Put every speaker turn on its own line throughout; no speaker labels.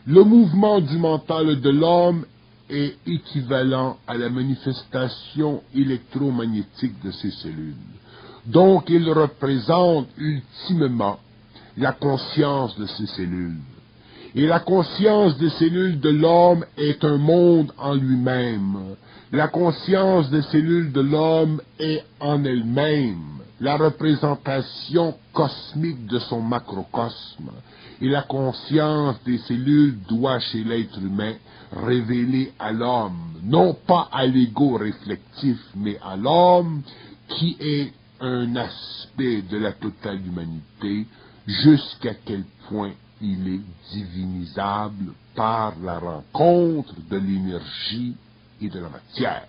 Le mouvement du mental de l'homme est équivalent à la manifestation électromagnétique de ses cellules. Donc, il représente ultimement la conscience de ces cellules. Et la conscience des cellules de l'homme est un monde en lui-même. La conscience des cellules de l'homme est en elle-même la représentation cosmique de son macrocosme. Et la conscience des cellules doit, chez l'être humain, révéler à l'homme, non pas à l'ego réflectif, mais à l'homme qui est un aspect de la totale humanité, jusqu'à quel point il est divinisable par la rencontre de l'énergie et de la matière.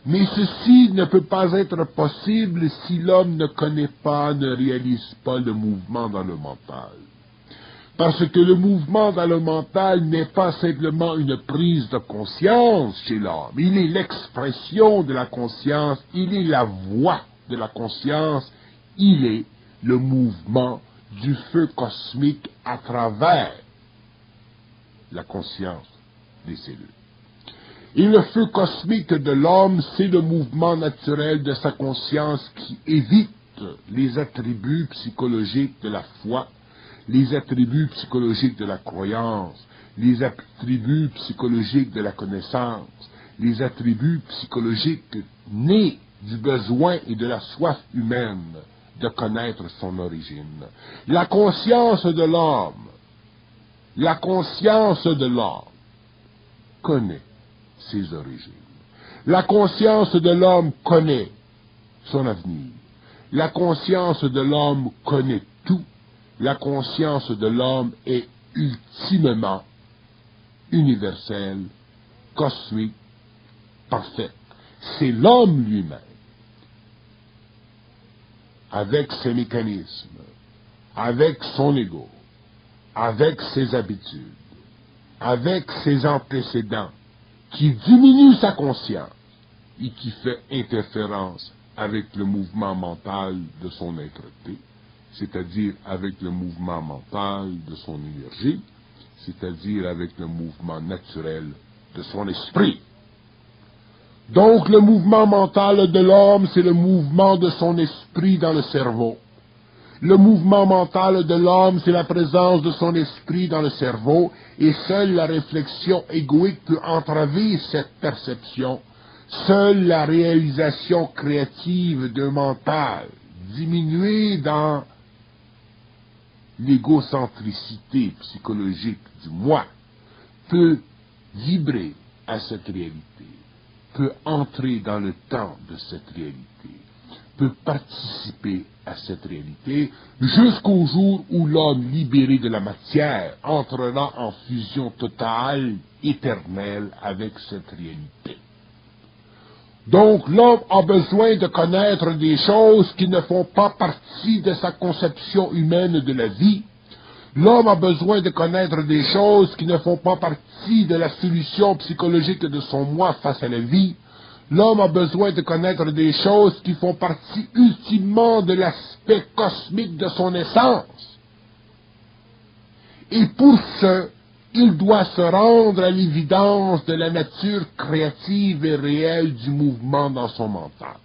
Mais ceci ne peut pas être possible si l'homme ne connaît pas, ne réalise pas le mouvement dans le mental. Parce que le mouvement dans le mental n'est pas simplement une prise de conscience chez l'homme. Il est l'expression de la conscience, il est la voix de la conscience, il est le mouvement du feu cosmique à travers la conscience des cellules. Et le feu cosmique de l'homme, c'est le mouvement naturel de sa conscience qui évite les attributs psychologiques de la foi, les attributs psychologiques de la croyance, les attributs psychologiques de la connaissance, les attributs psychologiques nés du besoin et de la soif humaine de connaître son origine. La conscience de l'homme connaît ses origines. La conscience de l'homme connaît son avenir. La conscience de l'homme connaît tout. La conscience de l'homme est ultimement universelle, cosmique, parfaite. C'est l'homme lui-même, avec ses mécanismes, avec son ego, avec ses habitudes, avec ses antécédents, qui diminue sa conscience et qui fait interférence avec le mouvement mental de son être-té, c'est-à-dire avec le mouvement mental de son énergie, c'est-à-dire avec le mouvement naturel de son esprit. Donc le mouvement mental de l'homme, c'est le mouvement de son esprit dans le cerveau. Le mouvement mental de l'homme, c'est la présence de son esprit dans le cerveau, et seule la réflexion égoïque peut entraver cette perception. Seule la réalisation créative d'un mental diminué dans l'égocentricité psychologique du moi peut vibrer à cette réalité, peut entrer dans le temps de cette réalité, peut participer à cette réalité jusqu'au jour où l'homme libéré de la matière entrera en fusion totale, éternelle avec cette réalité. Donc l'homme a besoin de connaître des choses qui ne font pas partie de sa conception humaine de la vie. L'homme a besoin de connaître des choses qui ne font pas partie de la solution psychologique de son moi face à la vie. L'homme a besoin de connaître des choses qui font partie ultimement de l'aspect cosmique de son essence. Et pour ce, il doit se rendre à l'évidence de la nature créative et réelle du mouvement dans son mental.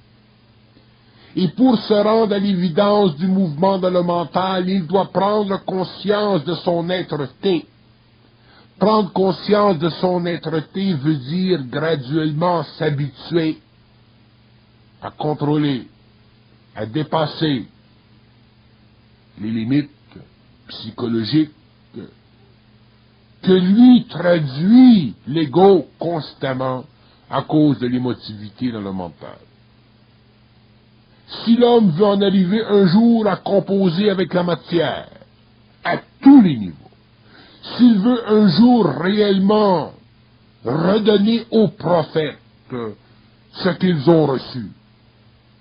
Et pour se rendre à l'évidence du mouvement dans le mental, il doit prendre conscience de son être-té. Prendre conscience de son être-té veut dire graduellement s'habituer à contrôler, à dépasser les limites psychologiques que lui traduit l'ego constamment à cause de l'émotivité dans le mental. Si l'homme veut en arriver un jour à composer avec la matière, à tous les niveaux, s'il veut un jour réellement redonner aux prophètes ce qu'ils ont reçu,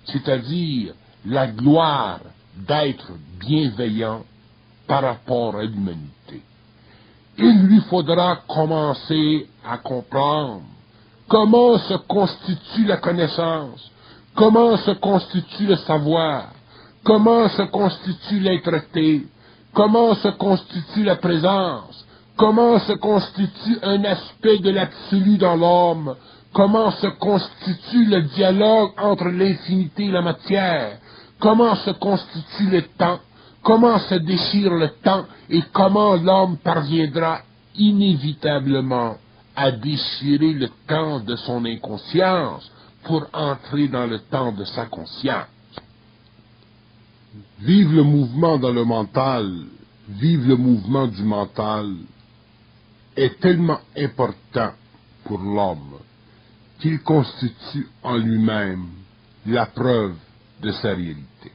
c'est-à-dire la gloire d'être bienveillant par rapport à l'humanité, il lui faudra commencer à comprendre comment se constitue la connaissance, comment se constitue le savoir, comment se constitue l'être-té, comment se constitue la présence, Comment se constitue un aspect de l'absolu dans l'homme? Comment se constitue le dialogue entre l'infinité et la matière? Comment se constitue le temps? Comment se déchire le temps? Et comment l'homme parviendra inévitablement à déchirer le temps de son inconscience pour entrer dans le temps de sa conscience? Vive le mouvement dans le mental, vive le mouvement du mental, est tellement important pour l'homme qu'il constitue en lui-même la preuve de sa réalité.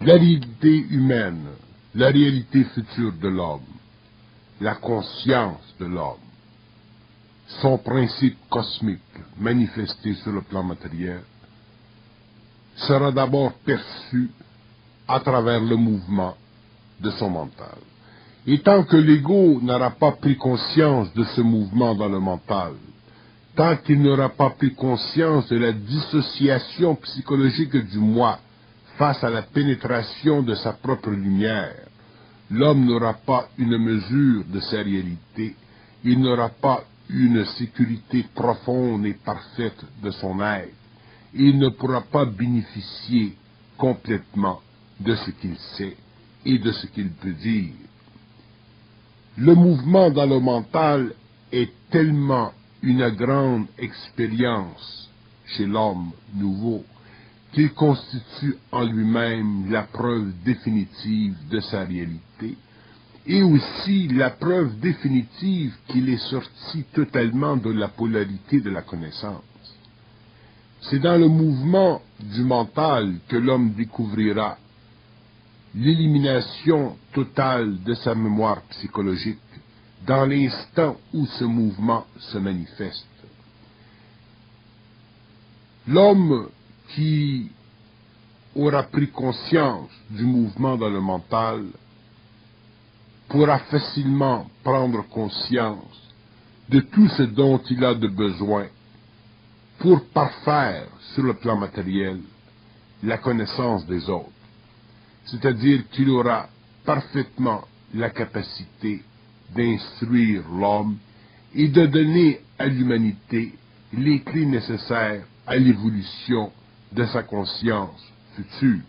La réalité humaine, la réalité future de l'homme, la conscience de l'homme, son principe cosmique manifesté sur le plan matériel, sera d'abord perçu à travers le mouvement de son mental. Et tant que l'ego n'aura pas pris conscience de ce mouvement dans le mental, tant qu'il n'aura pas pris conscience de la dissociation psychologique du moi face à la pénétration de sa propre lumière, l'homme n'aura pas une mesure de sa réalité, il n'aura pas une sécurité profonde et parfaite de son être, et il ne pourra pas bénéficier complètement de ce qu'il sait et de ce qu'il peut dire. Le mouvement dans le mental est tellement une grande expérience chez l'homme nouveau qu'il constitue en lui-même la preuve définitive de sa réalité et aussi la preuve définitive qu'il est sorti totalement de la polarité de la connaissance. C'est dans le mouvement du mental que l'homme découvrira l'élimination totale de sa mémoire psychologique dans l'instant où ce mouvement se manifeste. L'homme qui aura pris conscience du mouvement dans le mental pourra facilement prendre conscience de tout ce dont il a de besoin pour parfaire sur le plan matériel la connaissance des autres. C'est-à-dire qu'il aura parfaitement la capacité d'instruire l'homme et de donner à l'humanité les clés nécessaires à l'évolution de sa conscience future.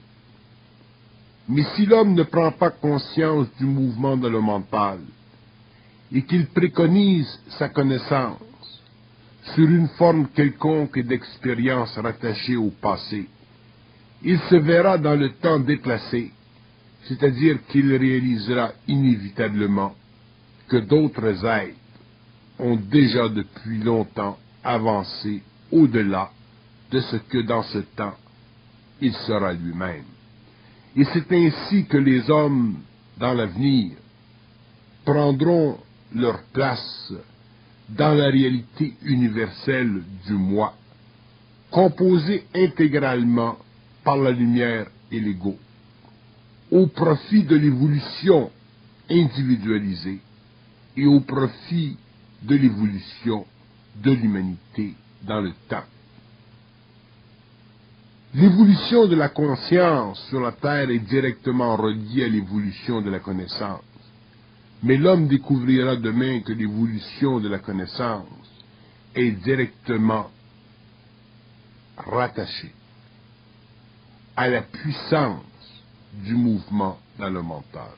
Mais si l'homme ne prend pas conscience du mouvement dans le mental et qu'il préconise sa connaissance sur une forme quelconque d'expérience rattachée au passé, il se verra dans le temps déplacé, c'est-à-dire qu'il réalisera inévitablement que d'autres êtres ont déjà depuis longtemps avancé au-delà de ce que dans ce temps il sera lui-même. Et c'est ainsi que les hommes dans l'avenir prendront leur place dans la réalité universelle du moi, composée intégralement par la lumière et l'ego, au profit de l'évolution individualisée et au profit de l'évolution de l'humanité dans le temps. L'évolution de la conscience sur la Terre est directement reliée à l'évolution de la connaissance, mais l'homme découvrira demain que l'évolution de la connaissance est directement rattachée à la puissance du mouvement dans le mental.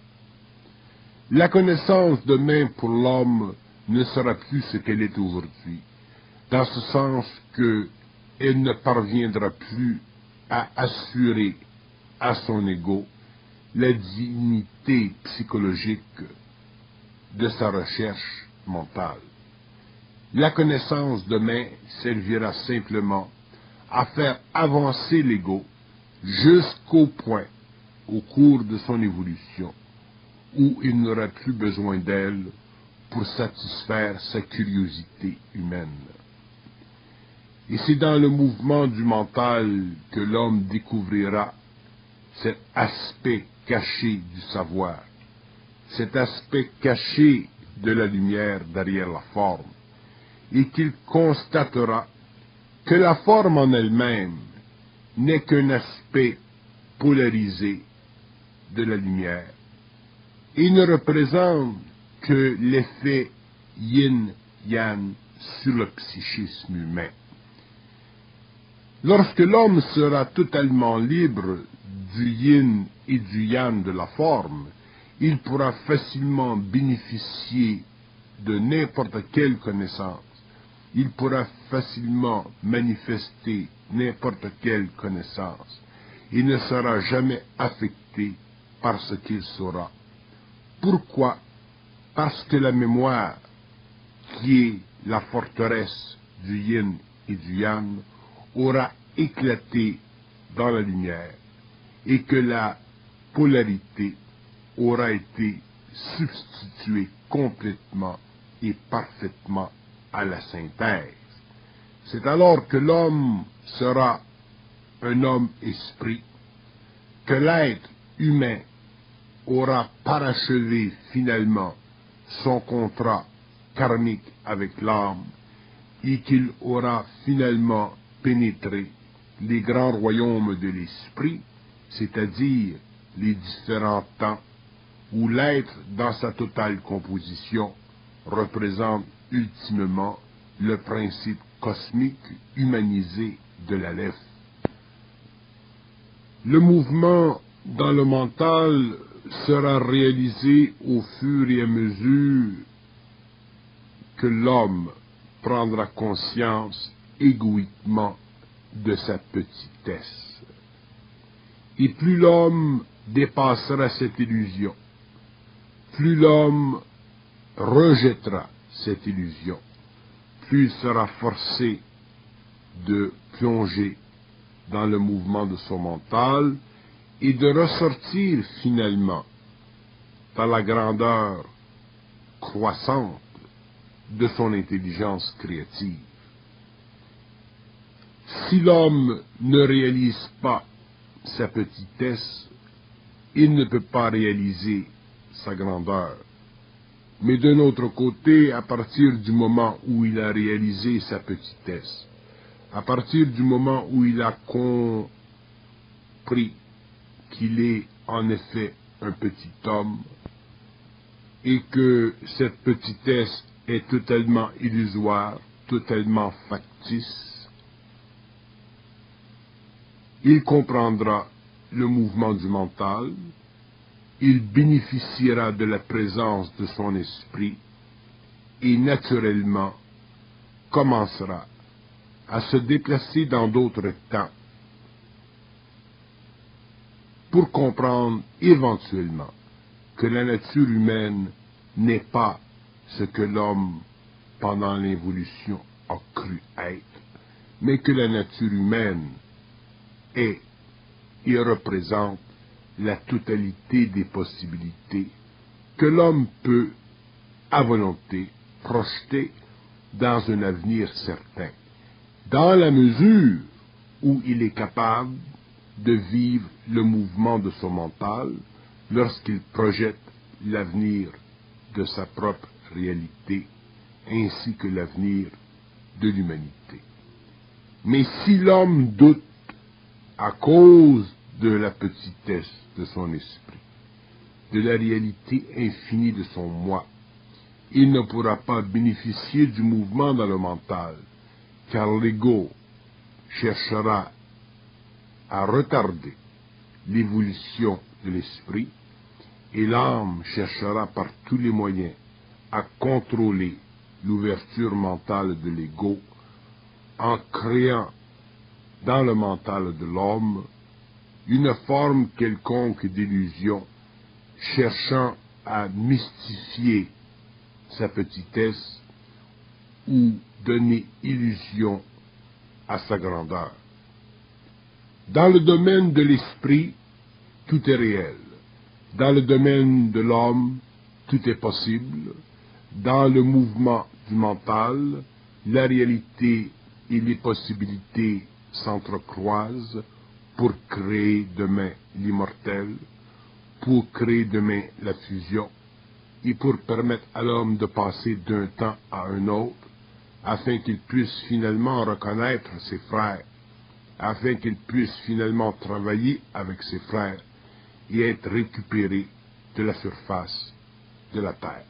La connaissance demain pour l'homme ne sera plus ce qu'elle est aujourd'hui, dans ce sens qu'elle ne parviendra plus à assurer à son ego la dignité psychologique de sa recherche mentale. La connaissance demain servira simplement à faire avancer l'ego jusqu'au point, au cours de son évolution, où il n'aura plus besoin d'elle pour satisfaire sa curiosité humaine. Et c'est dans le mouvement du mental que l'homme découvrira cet aspect caché du savoir, cet aspect caché de la lumière derrière la forme, et qu'il constatera que la forme en elle-même n'est qu'un aspect polarisé de la lumière, Il ne représente que l'effet yin-yang sur le psychisme humain. Lorsque l'homme sera totalement libre du yin et du yang de la forme, il pourra facilement bénéficier de n'importe quelle connaissance. Il pourra facilement manifester n'importe quelle connaissance. Il ne sera jamais affecté par ce qu'il saura. Pourquoi? Parce que la mémoire, qui est la forteresse du yin et du yang, aura éclaté dans la lumière et que la polarité aura été substituée complètement et parfaitement à la synthèse. C'est alors que l'homme sera un homme-esprit, que l'être humain aura parachevé finalement son contrat karmique avec l'âme et qu'il aura finalement pénétré les grands royaumes de l'esprit, c'est-à-dire les différents temps où l'être dans sa totale composition représente ultimement le principe cosmique humanisé de l'Aleph. Le mouvement dans le mental sera réalisé au fur et à mesure que l'homme prendra conscience égoïquement de sa petitesse. Et plus l'homme dépassera cette illusion, plus l'homme rejettera cette illusion, plus il sera forcé de plonger dans le mouvement de son mental et de ressortir finalement dans la grandeur croissante de son intelligence créative. Si l'homme ne réalise pas sa petitesse, il ne peut pas réaliser sa grandeur. Mais d'un autre côté, à partir du moment où il a réalisé sa petitesse, à partir du moment où il a compris qu'il est en effet un petit homme et que cette petitesse est totalement illusoire, totalement factice, il comprendra le mouvement du mental, il bénéficiera de la présence de son esprit et naturellement commencera à se déplacer dans d'autres temps pour comprendre éventuellement que la nature humaine n'est pas ce que l'homme, pendant l'évolution, a cru être, mais que la nature humaine est et représente la totalité des possibilités que l'homme peut, à volonté, projeter dans un avenir certain, dans la mesure où il est capable de vivre le mouvement de son mental lorsqu'il projette l'avenir de sa propre réalité ainsi que l'avenir de l'humanité. Mais si l'homme doute à cause de la petitesse de son esprit, de la réalité infinie de son moi, il ne pourra pas bénéficier du mouvement dans le mental, car l'ego cherchera à retarder l'évolution de l'esprit et l'âme cherchera par tous les moyens à contrôler l'ouverture mentale de l'ego en créant dans le mental de l'homme une forme quelconque d'illusion cherchant à mystifier sa petitesse ou donner illusion à sa grandeur. Dans le domaine de l'esprit, tout est réel. Dans le domaine de l'homme, tout est possible. Dans le mouvement du mental, la réalité et les possibilités s'entrecroisent pour créer demain l'immortel, pour créer demain la fusion, et pour permettre à l'homme de passer d'un temps à un autre, afin qu'il puisse finalement reconnaître ses frères, afin qu'il puisse finalement travailler avec ses frères et être récupéré de la surface de la Terre.